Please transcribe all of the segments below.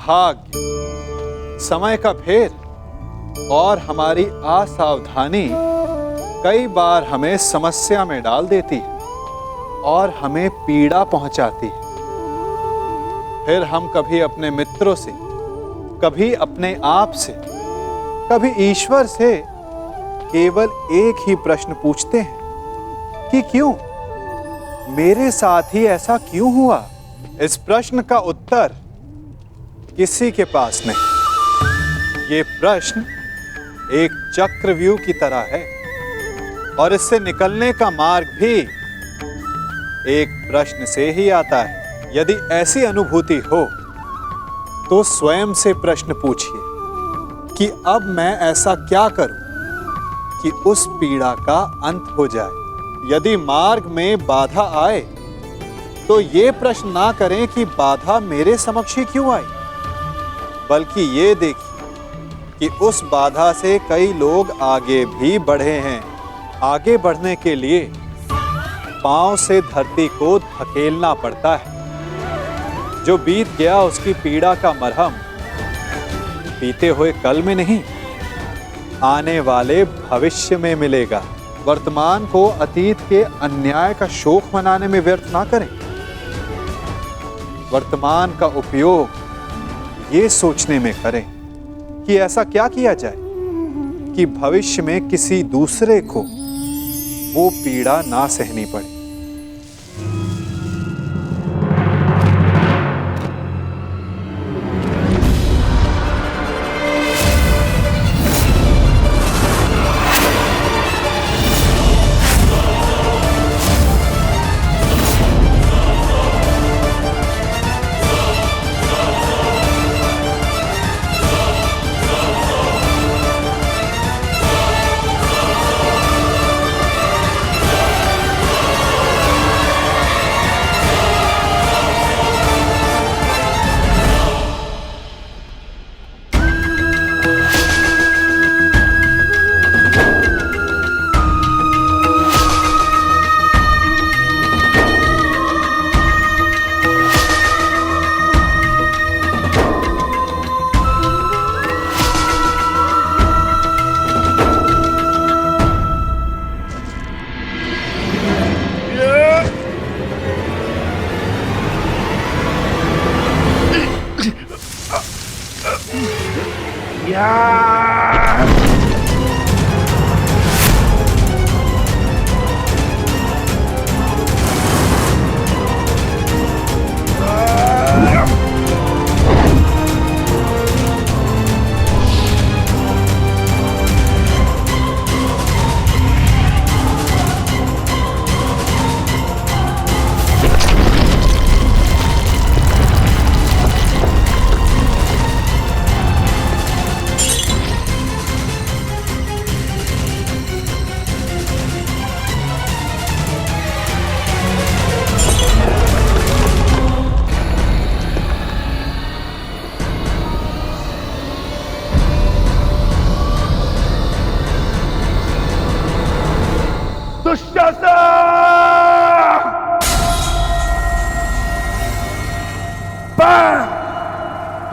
भाग्य, समय का फेर और हमारी असावधानी कई बार हमें समस्या में डाल देती है और हमें पीड़ा पहुंचाती है। फिर हम कभी अपने मित्रों से, कभी अपने आप से, कभी ईश्वर से केवल एक ही प्रश्न पूछते हैं कि क्यों, मेरे साथ ही ऐसा क्यों हुआ? इस प्रश्न का उत्तर किसी के पास नहीं। ये प्रश्न एक चक्रव्यूह की तरह है और इससे निकलने का मार्ग भी एक प्रश्न से ही आता है। यदि ऐसी अनुभूति हो तो स्वयं से प्रश्न पूछिए कि अब मैं ऐसा क्या करूं कि उस पीड़ा का अंत हो जाए। यदि मार्ग में बाधा आए तो ये प्रश्न ना करें कि बाधा मेरे समक्ष ही क्यों आई, बल्कि ये देखिए कि उस बाधा से कई लोग आगे भी बढ़े हैं। आगे बढ़ने के लिए पांव से धरती को धकेलना पड़ता है। जो बीत गया उसकी पीड़ा का मरहम बीते हुए कल में नहीं, आने वाले भविष्य में मिलेगा। वर्तमान को अतीत के अन्याय का शोक मनाने में व्यर्थ ना करें। वर्तमान का उपयोग ये सोचने में करें कि ऐसा क्या किया जाए कि भविष्य में किसी दूसरे को वो पीड़ा ना सहनी पड़े।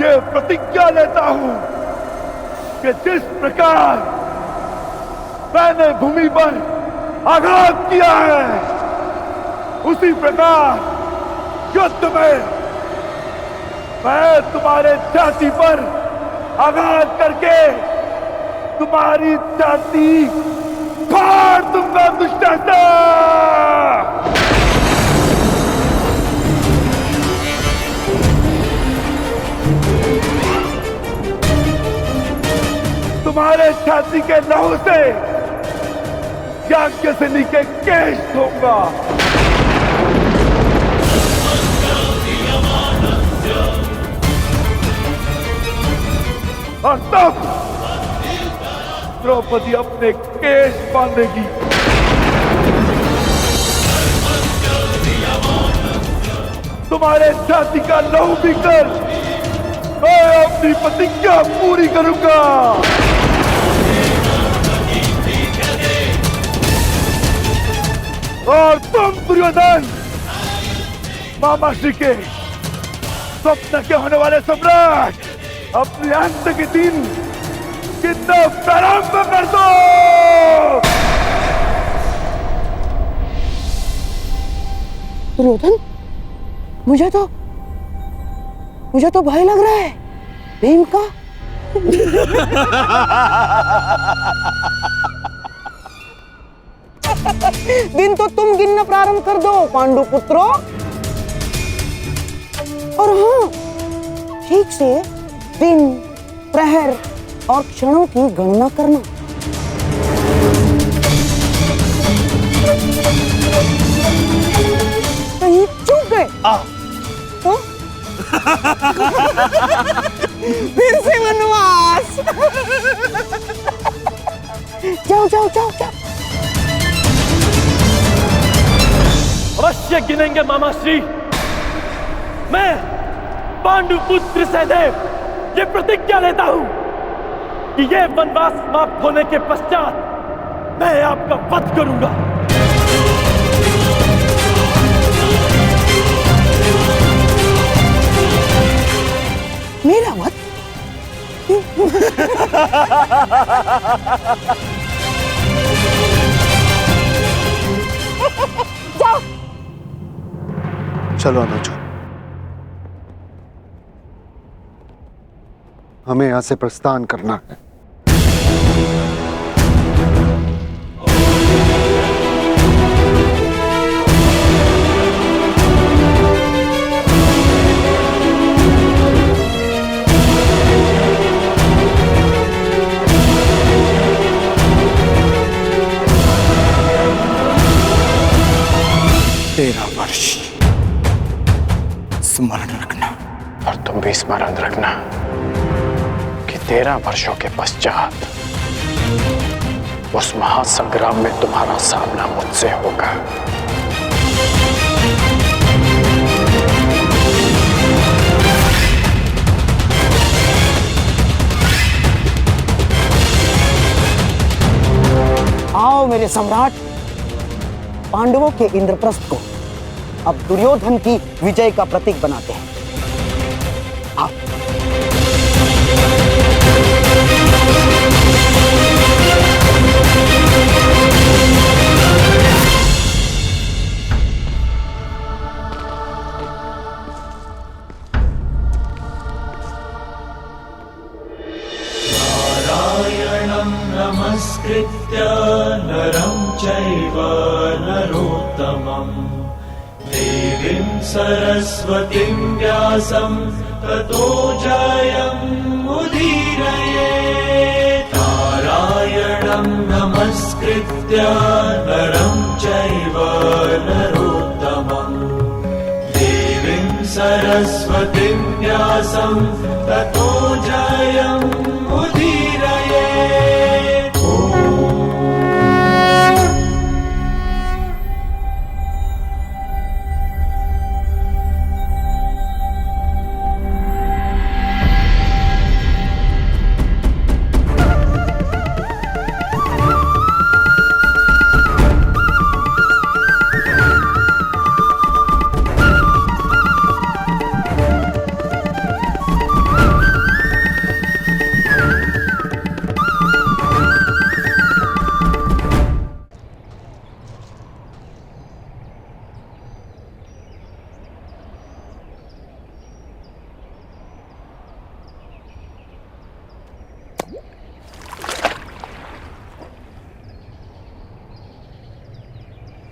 ये प्रतिज्ञा लेता हूं कि जिस प्रकार मैंने भूमि पर आघात किया है, उसी प्रकार युद्ध में मैं तुम्हारे छाती पर आघात करके तुम्हारी छाती फाड़ दूंगा दुष्टात्मा। तुम्हारे छाती के लहू से याज्ञसेनी के केश धोऊंगा। और तब द्रौपदी अपने केश बांधेगी। तुम्हारे छाती का लहू पीकर मैं अपनी प्रतिज्ञा पूरी करूंगा। और तुम दुर्योधन मामा श्री के स्वप्न के होने वाले सम्राट अपने अंत के दिन कितना प्रारंभ कर दो। दुर्योधन, मुझे तो भय लग रहा है भीम का। दिन तो तुम गिनना प्रारंभ कर दो पांडु पुत्रों, और हाँ, ठीक से दिन, प्रहर और क्षणों की गणना करना। कहीं चूक गए तो फिर से वनवास। जाओ जाओ जाओ जाओ। अवश्य गिनेंगे मामाश्री। मैं पांडुपुत्र सहदेव ये प्रतिज्ञा लेता हूं कि ये वनवास समाप्त होने के पश्चात मैं आपका वध करूंगा। मेरा वध? जाओ। चलो अनुज, हमें यहां से प्रस्थान करना है। तेरा वर्ष स्मरण रखना, और तुम भी स्मरण रखना कि 13 वर्षों के पश्चात उस महासंग्राम में तुम्हारा सामना मुझसे होगा। आओ मेरे सम्राट, पांडवों के इंद्रप्रस्थ को अब दुर्योधन की विजय का प्रतीक बनाते हैं। आओ। नमस्कृत्य नरं चैव नरोत्तमं देवीं सरस्वतीं व्यासं ततो जयमुदीरयेत्। नारायणं नमस्कृत्य नरं चैव नरोत्तमं देवीं सरस्वतीं व्यासं ततो जयमुदीरयेत्।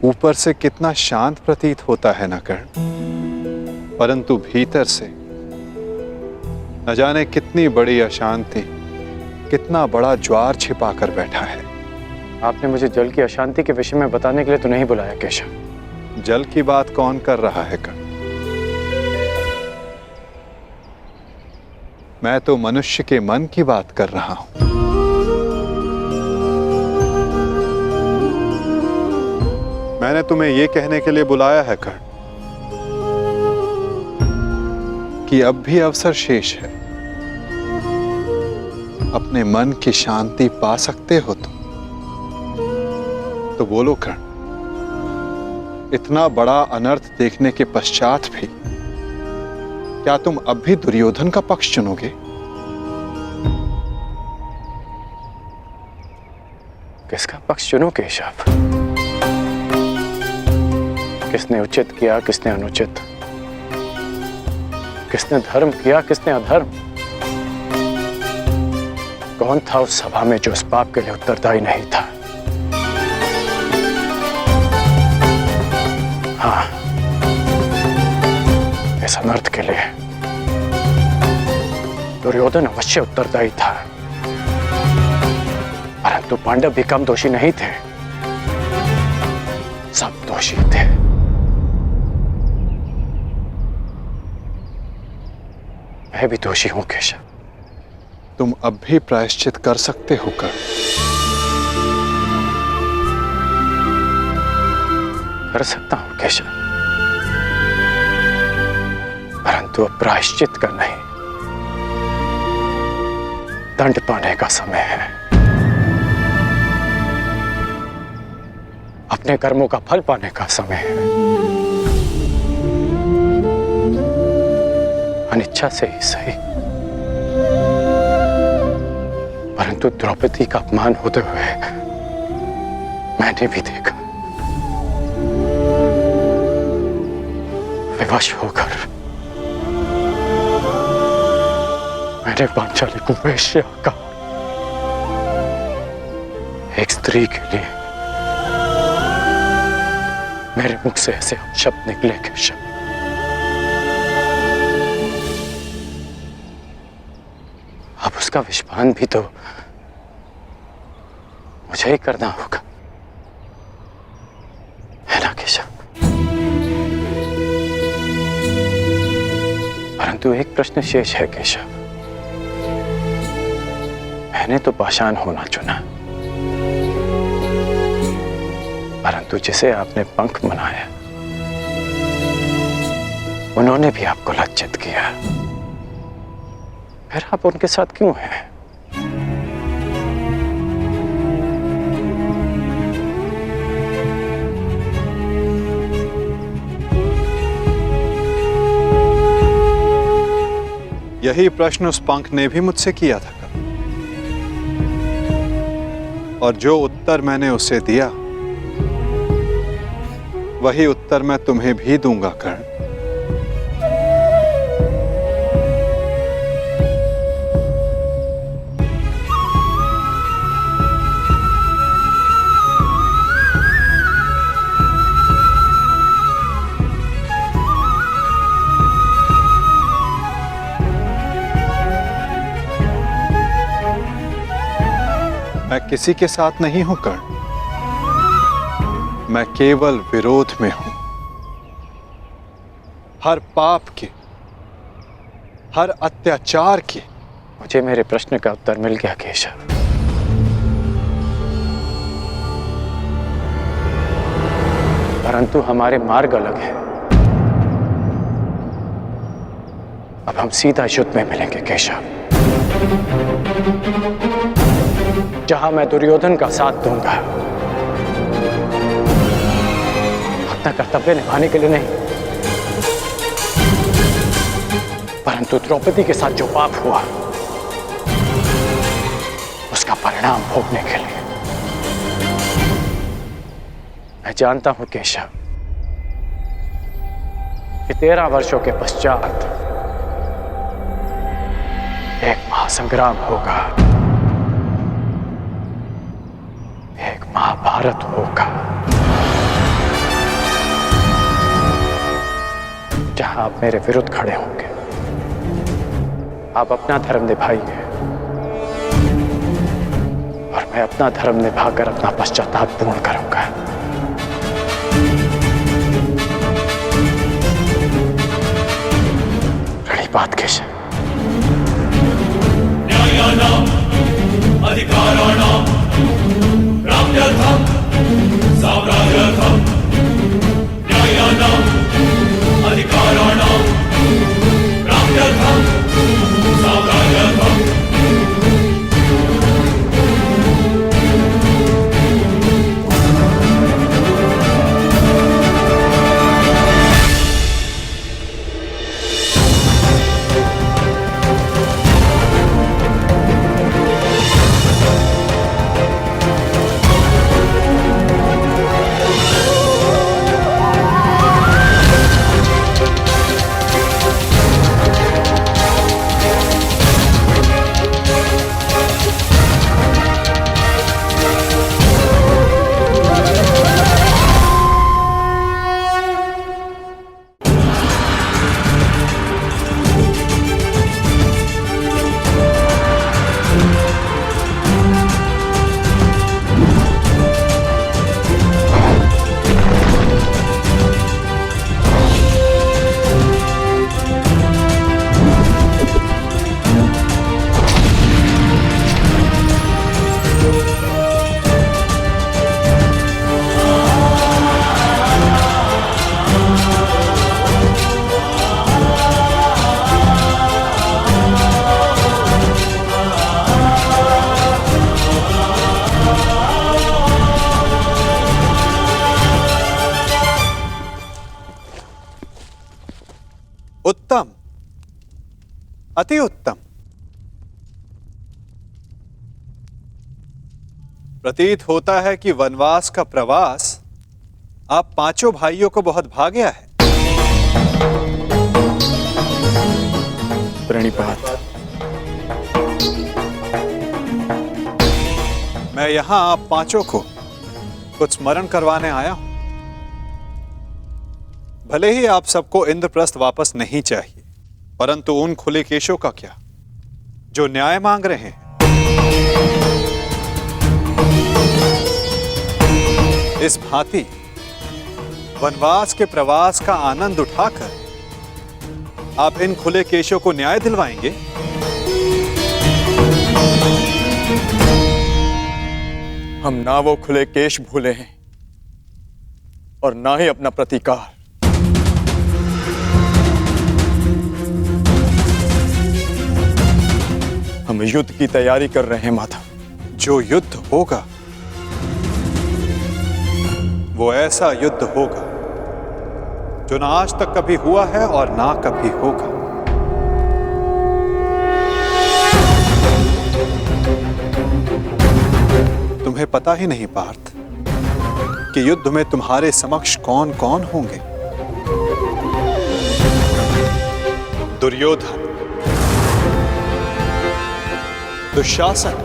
ऊपर से कितना शांत प्रतीत होता है न कर्ण, परंतु भीतर से न जाने कितनी बड़ी अशांति, कितना बड़ा ज्वार छिपा कर बैठा है। आपने मुझे जल की अशांति के विषय में बताने के लिए तो नहीं बुलाया केशव। जल की बात कौन कर रहा है कर्ण? मैं तो मनुष्य के मन की बात कर रहा हूं। मैंने तुम्हें यह कहने के लिए बुलाया है कर्ण कि अब भी अवसर शेष है। अपने मन की शांति पा सकते हो तुम तो बोलो कर्ण। इतना बड़ा अनर्थ देखने के पश्चात भी क्या तुम अब भी दुर्योधन का पक्ष चुनोगे? किसका पक्ष चुनो केशव? किसने उचित किया, किसने अनुचित? किसने धर्म किया, किसने अधर्म? कौन था उस सभा में जो उस पाप के लिए उत्तरदायी नहीं था? हाँ, इस अनर्थ के लिए दुर्योधन अवश्य उत्तरदायी था, परंतु पांडव भी कम दोषी नहीं थे। सब दोषी थे। मैं भी दोषी हूं केशव। तुम अब भी प्रायश्चित कर सकते हो कर्ण। कर सकता हूं केशव, परंतु अब प्रायश्चित का नहीं, दंड पाने का समय है। अपने कर्मों का फल पाने का समय है। अनिच्छा से ही सही, परंतु द्रौपदी का अपमान होते हुए मैंने भी देखा। विवश होकर मैंने पांचाली को वेश्या कहा। एक स्त्री के लिए मेरे मुख से ऐसे शब्द निकले केशव। अब उसका विषपान भी तो मुझे ही करना होगा, है ना केशव? परंतु एक प्रश्न शेष है केशव। मैंने तो पाषाण होना चुना, परंतु जिसे आपने पंख बनाया उन्होंने भी आपको लज्जित किया। फिर आप उनके साथ क्यों हैं? यही प्रश्न उस पंख ने भी मुझसे किया था और जो उत्तर मैंने उसे दिया वही उत्तर मैं तुम्हें भी दूंगा कर्ण। मैं किसी के साथ नहीं हूं कर्ण, मैं केवल विरोध में हूं। हर पाप के, हर अत्याचार के। मुझे मेरे प्रश्न का उत्तर मिल गया केशव। परंतु हमारे मार्ग अलग हैं। अब हम सीधा युद्ध में मिलेंगे केशव, जहां मैं दुर्योधन का साथ दूंगा। अपना कर्तव्य निभाने के लिए नहीं, परंतु द्रौपदी के साथ जो पाप हुआ उसका परिणाम भोगने के लिए। मैं जानता हूं केशव कि 13 वर्षों के पश्चात एक महासंग्राम होगा, एक महाभारत होगा, जहां आप मेरे विरुद्ध खड़े होंगे। आप अपना धर्म निभाइए और मैं अपना धर्म निभाकर अपना पश्चाताप पूर्ण करूंगा। बड़ी बात केशव। न्यायानाम् अधिकाराणाम् प्राप्त्यर्थम् साम्राज्यर्थम् न्यायानाम् अधिकाराणाम् प्राप्त्यर्थम् साम्राज्यर्थम् उत्तम, अति उत्तम। प्रतीत होता है कि वनवास का प्रवास आप पांचों भाइयों को बहुत भा गया है। प्रणिपात। मैं यहां आप पांचों को कुछ स्मरण करवाने आया हूं। भले ही आप सबको इंद्रप्रस्थ वापस नहीं चाहिए, परंतु उन खुले केशों का क्या जो न्याय मांग रहे हैं। इस भांति वनवास के प्रवास का आनंद उठाकर आप इन खुले केशों को न्याय दिलवाएंगे। हम ना वो खुले केश भूले हैं और ना ही अपना प्रतीकार। हम युद्ध की तैयारी कर रहे हैं माधव। जो युद्ध होगा वो ऐसा युद्ध होगा जो ना आज तक कभी हुआ है और ना कभी होगा। तुम्हें पता ही नहीं पार्थ कि युद्ध में तुम्हारे समक्ष कौन कौन होंगे। दुर्योधन, दुशासन,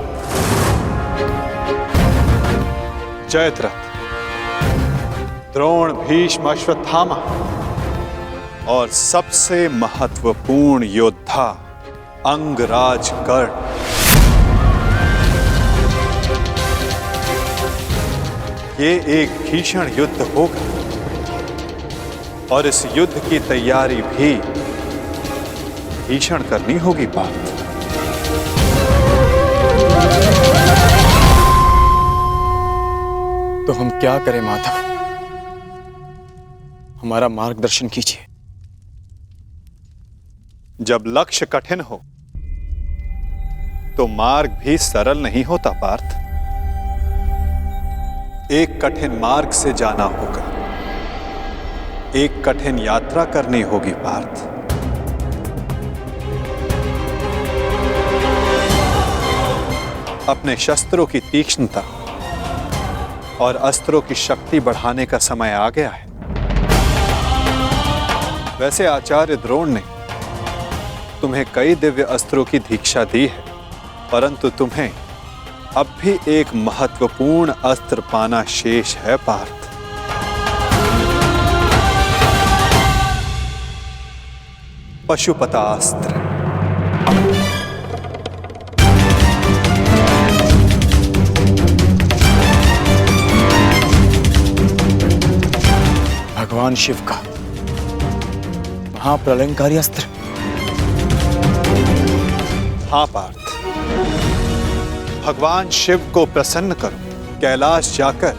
जयद्रथ, द्रोण, भीष्म, अश्वत्थामा और सबसे महत्वपूर्ण योद्धा अंगराज कर्ण। ये एक भीषण युद्ध होगा और इस युद्ध की तैयारी भी भीषण करनी होगी पार्थ। तो हम क्या करें माधव? हमारा मार्गदर्शन कीजिए। जब लक्ष्य कठिन हो तो मार्ग भी सरल नहीं होता पार्थ। एक कठिन मार्ग से जाना होगा, एक कठिन यात्रा करनी होगी पार्थ। अपने शस्त्रों की तीक्ष्णता और अस्त्रों की शक्ति बढ़ाने का समय आ गया है। वैसे आचार्य द्रोण ने तुम्हें कई दिव्य अस्त्रों की दीक्षा दी है, परंतु तुम्हें अब भी एक महत्वपूर्ण अस्त्र पाना शेष है पार्थ। पशुपतास्त्र। भगवान शिव का महाप्रलयंकारी अस्त्र। हाँ पार्थ, भगवान शिव को प्रसन्न करो, कैलाश जाकर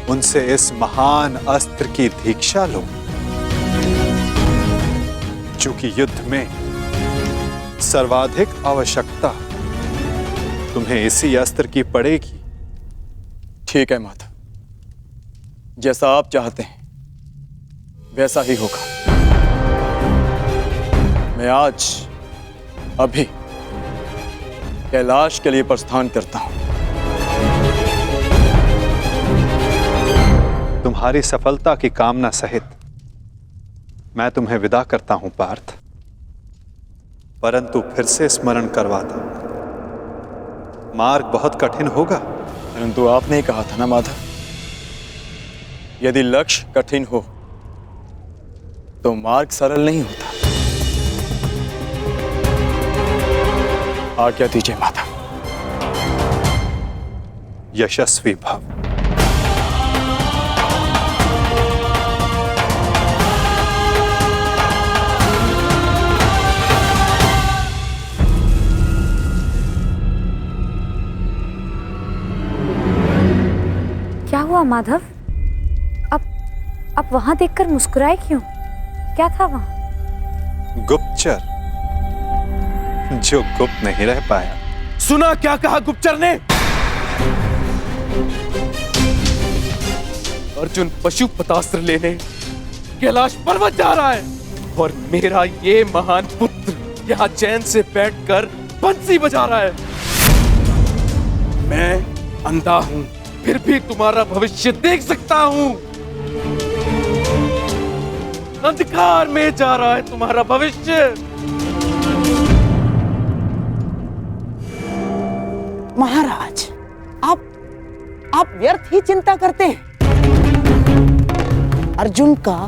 उनसे इस महान अस्त्र की दीक्षा लो। चूंकि युद्ध में सर्वाधिक आवश्यकता तुम्हें इसी अस्त्र की पड़ेगी। ठीक है माधव, जैसा आप चाहते हैं वैसा ही होगा। मैं आज अभी कैलाश के लिए प्रस्थान करता हूं। तुम्हारी सफलता की कामना सहित मैं तुम्हें विदा करता हूं पार्थ, परंतु फिर से स्मरण करवाता हूं, मार्ग बहुत कठिन होगा। परंतु आपने ही कहा था ना माधव, यदि लक्ष्य कठिन हो तो मार्ग सरल नहीं होता। आज्ञा दीजिए माधव। यशस्वी भव। क्या हुआ माधव? अब वहां देखकर मुस्कुराए क्यों? क्या था वहां? गुप्तचर जो गुप्त नहीं रह पाया। सुना क्या कहा गुप्तचर ने? अर्जुन पशुपतास्त्र लेने कैलाश पर्वत जा रहा है। और मेरा ये महान पुत्र यहाँ चैन से बैठकर बंसी बजा रहा है। मैं अंधा हूं, फिर भी तुम्हारा भविष्य देख सकता हूं। अंधकार में जा रहा है तुम्हारा भविष्य। महाराज, आप व्यर्थ ही चिंता करते हैं। अर्जुन का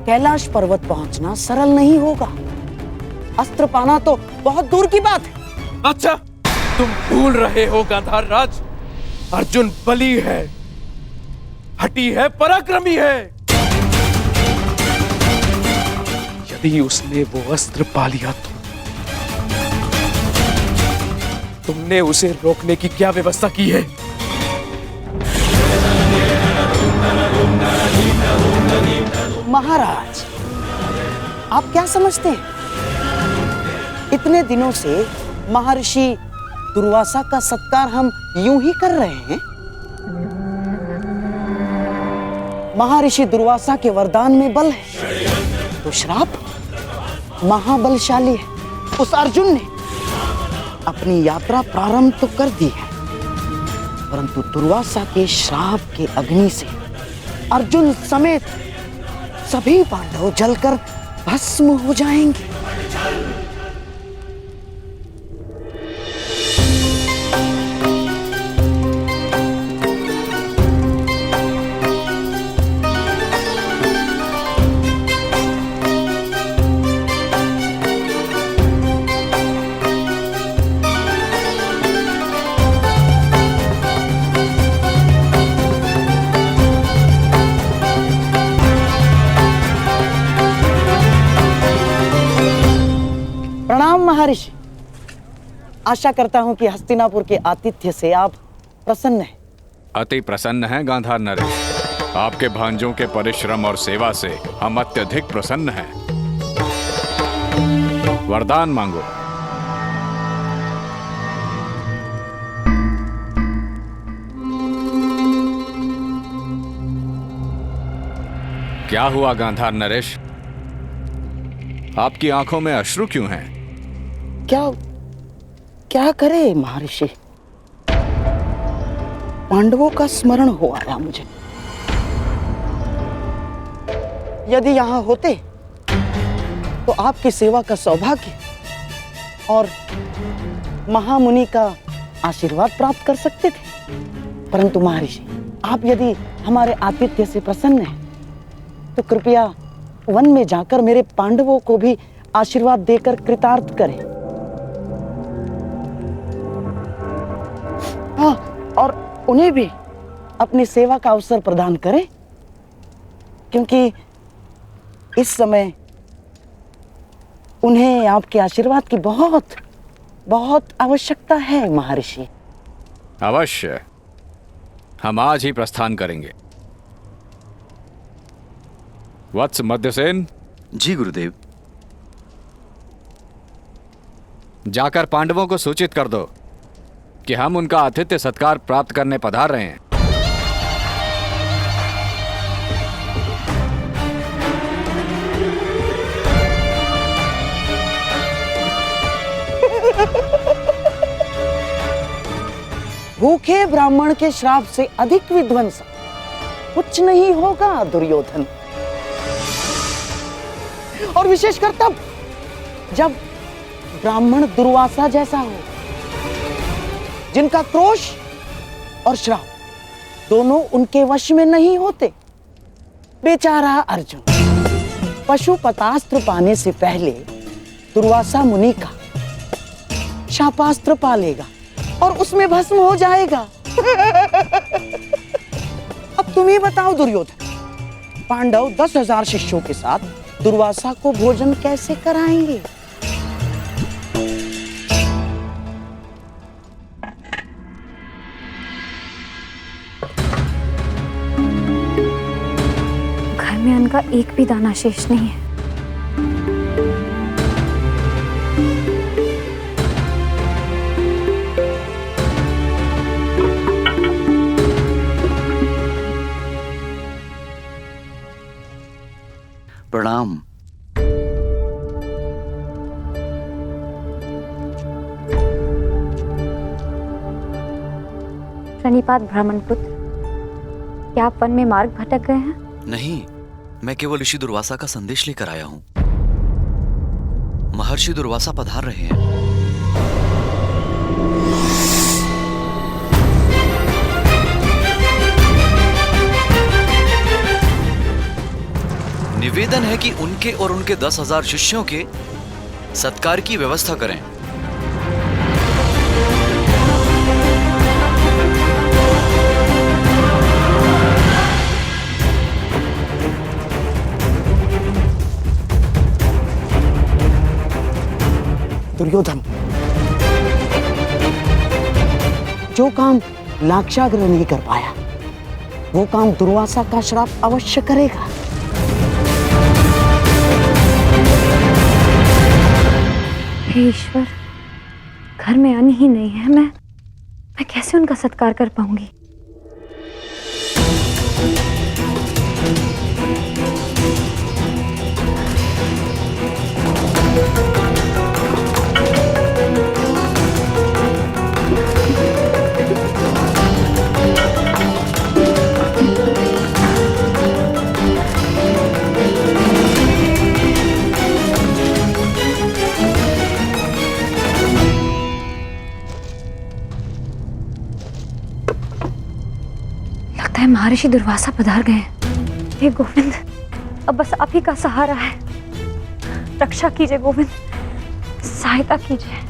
कैलाश पर्वत पहुंचना सरल नहीं होगा। अस्त्र पाना तो बहुत दूर की बात है। अच्छा, तुम भूल रहे हो गांधार राज, अर्जुन बली है, हठी है, पराक्रमी है। यदि उसने वो अस्त्र पा लिया तो तुमने उसे रोकने की क्या व्यवस्था की है? महाराज, आप क्या समझते हैं? इतने दिनों से महर्षि दुर्वासा का सत्कार हम यूं ही कर रहे हैं। महर्षि दुर्वासा के वरदान में बल है तो श्राप महाबलशाली है। उस अर्जुन ने अपनी यात्रा प्रारंभ तो कर दी है, परंतु दुर्वासा के श्राप के अग्नि से अर्जुन समेत सभी पांडव जलकर भस्म हो जाएंगे। प्रणाम महर्षि। आशा करता हूं कि हस्तिनापुर के आतिथ्य से आप प्रसन्न हैं। अति प्रसन्न हैं गांधार नरेश। आपके भांजों के परिश्रम और सेवा से हम अत्यधिक प्रसन्न हैं। वरदान मांगो। क्या हुआ गांधार नरेश? आपकी आंखों में अश्रु क्यों हैं? क्या करे महर्षि, पांडवों का स्मरण हो आया मुझे। यदि यहां होते तो आपकी सेवा का सौभाग्य और महामुनि का आशीर्वाद प्राप्त कर सकते थे। परंतु महर्षि, आप यदि हमारे आतिथ्य से प्रसन्न हैं तो कृपया वन में जाकर मेरे पांडवों को भी आशीर्वाद देकर कृतार्थ करें। हाँ, और उन्हें भी अपनी सेवा का अवसर प्रदान करें, क्योंकि इस समय उन्हें आपके आशीर्वाद की बहुत बहुत आवश्यकता है महर्षि। अवश्य, हम आज ही प्रस्थान करेंगे। वत्स मध्यसेन। जी गुरुदेव। जाकर पांडवों को सूचित कर दो कि हम उनका आतिथ्य सत्कार प्राप्त करने पधार रहे हैं। भूखे ब्राह्मण के श्राप से अधिक विध्वंस कुछ नहीं होगा दुर्योधन। और विशेषकर तब जब ब्राह्मण दुर्वासा जैसा हो, जिनका क्रोश और श्राप दोनों उनके वश में नहीं होते। बेचारा अर्जुन पशुपतास्त्र पाने से पहले दुर्वासा मुनि का शापास्त्र पा लेगा और उसमें भस्म हो जाएगा। अब तुम ही बताओ दुर्योधन, पांडव 10,000 शिष्यों के साथ दुर्वासा को भोजन कैसे कराएंगे? घर में अन्न का एक भी दाना शेष नहीं है। प्रणाम। प्रणिपात ब्राह्मण पुत्र, क्या आप वन में मार्ग भटक गए हैं? नहीं, मैं केवल ऋषि दुर्वासा का संदेश लेकर आया हूं। महर्षि दुर्वासा पधार रहे हैं। निवेदन है कि उनके और उनके 10,000 शिष्यों के सत्कार की व्यवस्था करें। दुर्योधन, जो काम लाक्षागृह नहीं कर पाया, वो काम दुर्वासा का श्राप अवश्य करेगा। हे ईश्वर, घर में अन्न ही नहीं है, मैं कैसे उनका सत्कार कर पाऊंगी? महर्षि दुर्वासा पधार गए हैं। हे गोविंद, अब बस आप ही का सहारा है। रक्षा कीजिए गोविंद, सहायता कीजिए।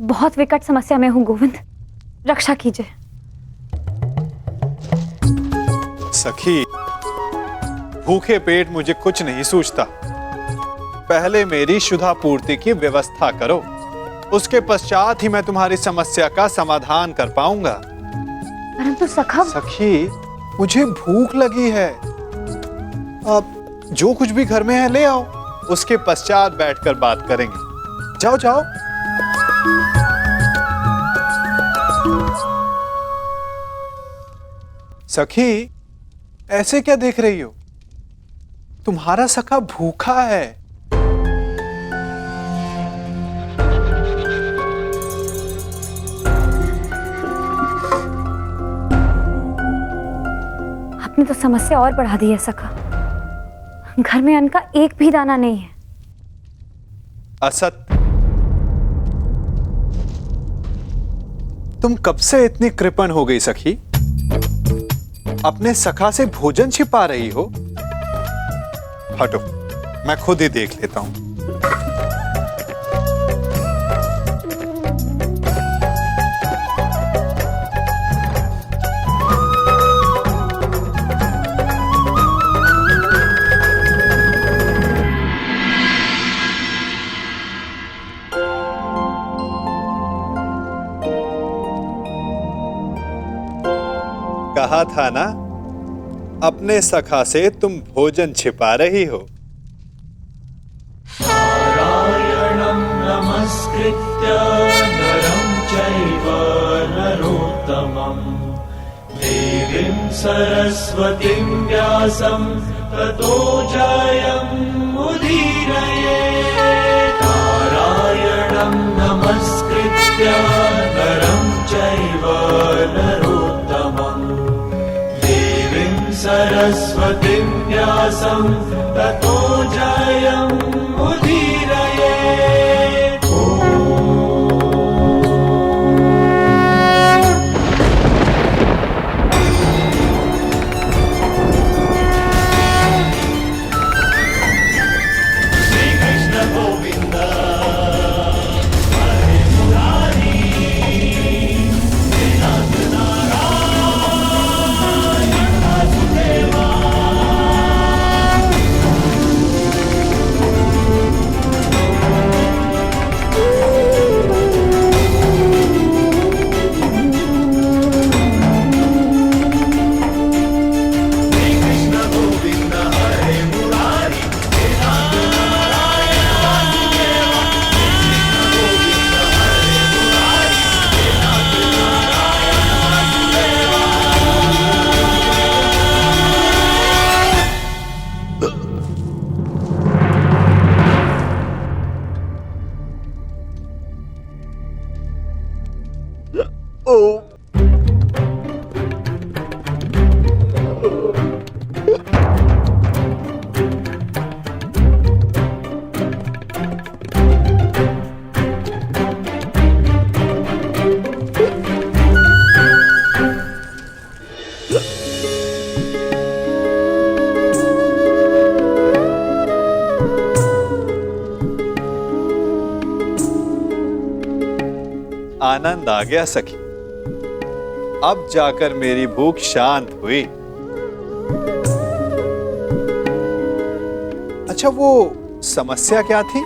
बहुत विकट समस्या में हूं गोविंद, रक्षा कीजिए। सखी, भूखे पेट मुझे कुछ नहीं सूझता। पहले मेरी क्षुधा पूर्ति की व्यवस्था करो, उसके पश्चात ही मैं तुम्हारी समस्या का समाधान कर पाऊंगा। परंतु सखा। सखी, मुझे भूख लगी है। अब जो कुछ भी घर में है ले आओ, उसके पश्चात बैठकर बात करेंगे। जाओ जाओ। सखी, ऐसे क्या देख रही हो? तुम्हारा सखा भूखा है। आपने तो समस्या और बढ़ा दी है सखा। घर में अन्न का एक भी दाना नहीं है। असत, तुम कब से इतनी कृपण हो गई सखी? अपने सखा से भोजन छिपा रही हो? हटो, मैं खुद ही देख लेता हूं। कहा था ना, अपने सखा से तुम भोजन छिपा रही हो। नारायणं नमस्कृत्य नरं चैव नरोत्तमं देवीं सरस्वतीं व्यासं ततो जयमुदीरयेत्। नारायणं नमस्कृत्य नरं चैव नरोत्तमं सरस्वतीं व्यासं ततो जयमुदीरयेत्। श्री कृष्ण गोविंद हरे मुरारी, नाथ नारायण वासुदेवा। आनंद आ गया सखी। अब जाकर मेरी भूख शांत हुई। अच्छा, वो समस्या क्या थी,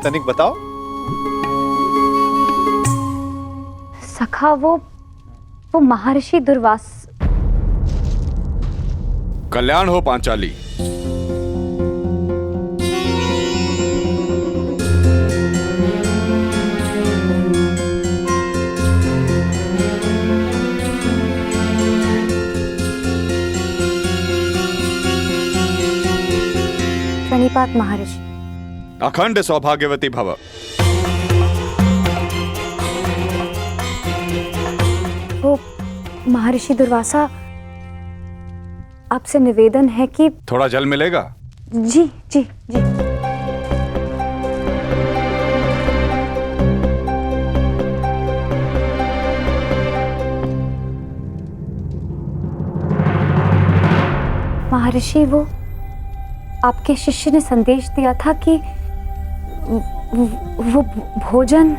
तनिक बताओ। सखा, वो महर्षि दुर्वास। कल्याण हो पांचाली। प्रणिपात महर्षि। अखंड सौभाग्यवती भव। वो महर्षि दुर्वासा, आपसे निवेदन है कि थोड़ा जल मिलेगा? जी जी जी। महर्षि, वो आपके शिष्य ने संदेश दिया था कि वो भोजन।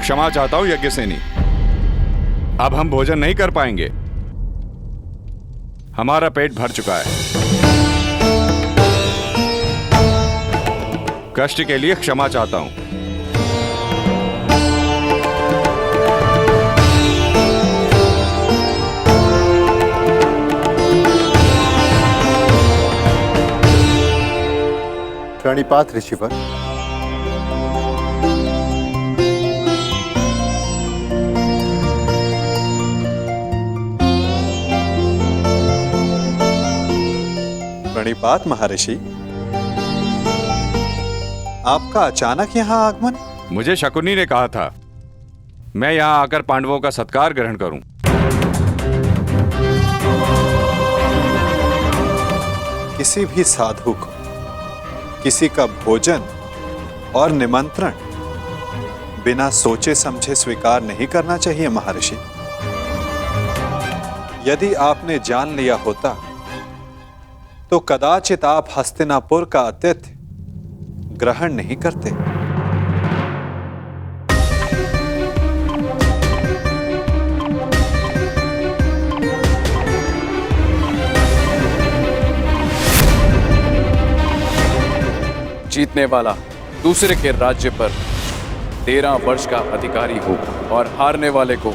क्षमा चाहता हूं यज्ञसेनी, अब हम भोजन नहीं कर पाएंगे। हमारा पेट भर चुका है। कष्ट के लिए क्षमा चाहता हूं। प्रणिपात ऋषिवर। प्रणिपात महर्षि, आपका अचानक यहाँ आगमन? मुझे शकुनी ने कहा था मैं यहाँ आकर पांडवों का सत्कार ग्रहण करूं। किसी भी साधु को किसी का भोजन और निमंत्रण बिना सोचे समझे स्वीकार नहीं करना चाहिए महर्षि। यदि आपने जान लिया होता तो कदाचित आप हस्तिनापुर का आतिथ्य ग्रहण नहीं करते। जीतने वाला दूसरे के राज्य पर 13 वर्ष का अधिकारी हो और हारने वाले को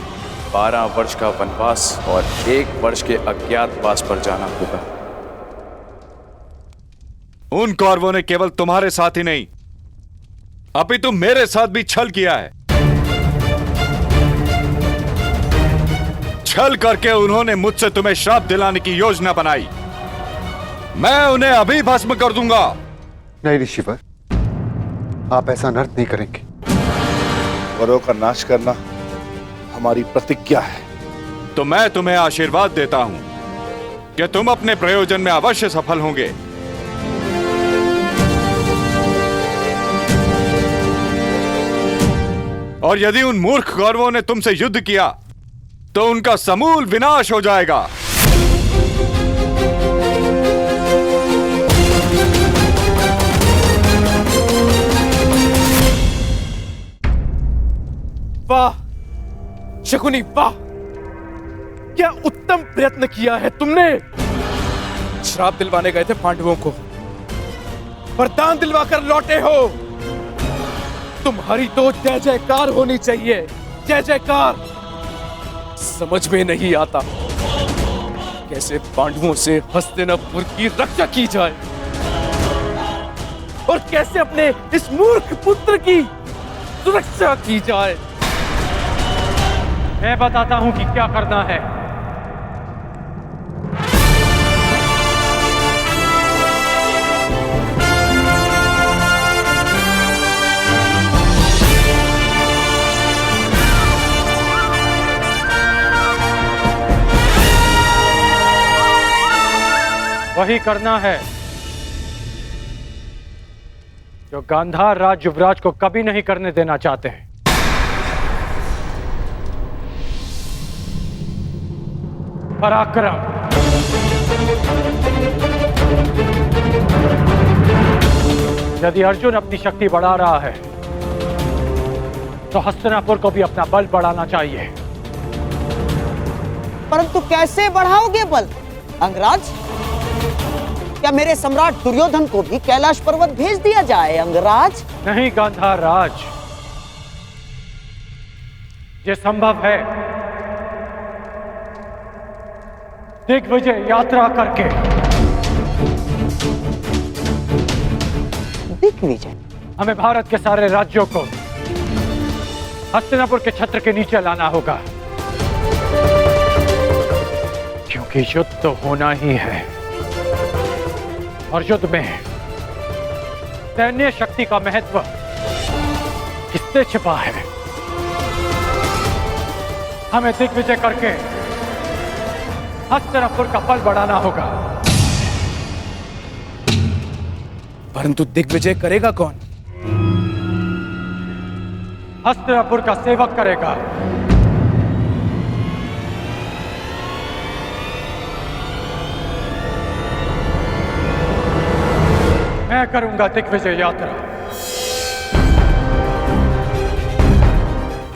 12 वर्ष का वनवास और 1 वर्ष के अज्ञातवास पर जाना होगा। उन कौरवों ने केवल तुम्हारे साथ ही नहीं अपितु मेरे साथ भी छल किया है। छल करके उन्होंने मुझसे तुम्हें श्राप दिलाने की योजना बनाई। मैं उन्हें अभी भस्म कर दूंगा। नहीं ऋषिवर, आप ऐसा अनर्थ नहीं करेंगे। वरों का नाश करना हमारी प्रतिज्ञा है। तो मैं तुम्हें आशीर्वाद देता हूं कि तुम अपने प्रयोजन में अवश्य सफल होंगे। और यदि उन मूर्ख कौरवों ने तुमसे युद्ध किया तो उनका समूल विनाश हो जाएगा। वाह शकुनी, वाह! क्या उत्तम प्रयत्न किया है तुमने। श्राप दिलवाने गए थे पांडवों को, वरदान दिलवाकर लौटे हो। तुम्हारी तो जय जयकार होनी चाहिए, जय जयकार। समझ में नहीं आता कैसे पांडवों से हस्तिनापुर की रक्षा की जाए और कैसे अपने इस मूर्ख पुत्र की सुरक्षा की जाए। मैं बताता हूं कि क्या करना है। वही करना है जो गांधार राज युवराज को कभी नहीं करने देना चाहते हैं। पराक्रम। यदि अर्जुन अपनी शक्ति बढ़ा रहा है तो हस्तिनापुर को भी अपना बल बढ़ाना चाहिए। परंतु कैसे बढ़ाओगे बल अंगराज? क्या मेरे सम्राट दुर्योधन को भी कैलाश पर्वत भेज दिया जाए अंगराज? नहीं गांधार राज, ये संभव है दिग्विजय यात्रा करके। दिग्विजय? हमें भारत के सारे राज्यों को हस्तिनापुर के छत्र के नीचे लाना होगा, क्योंकि युद्ध तो होना ही है और युद्ध में सैन्य शक्ति का महत्व किससे छिपा है। हमें दिग्विजय करके हस्तिनापुर का बल बढ़ाना होगा। परंतु दिग्विजय करेगा कौन? हस्तिनापुर का सेवक करेगा। मैं करूंगा दिग्विजय यात्रा।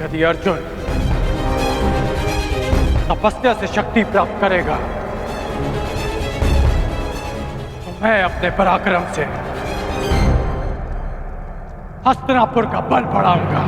यदि अर्जुन तपस्या से शक्ति प्राप्त करेगा तो मैं अपने पराक्रम से हस्तिनापुर का बल बढ़ाऊंगा।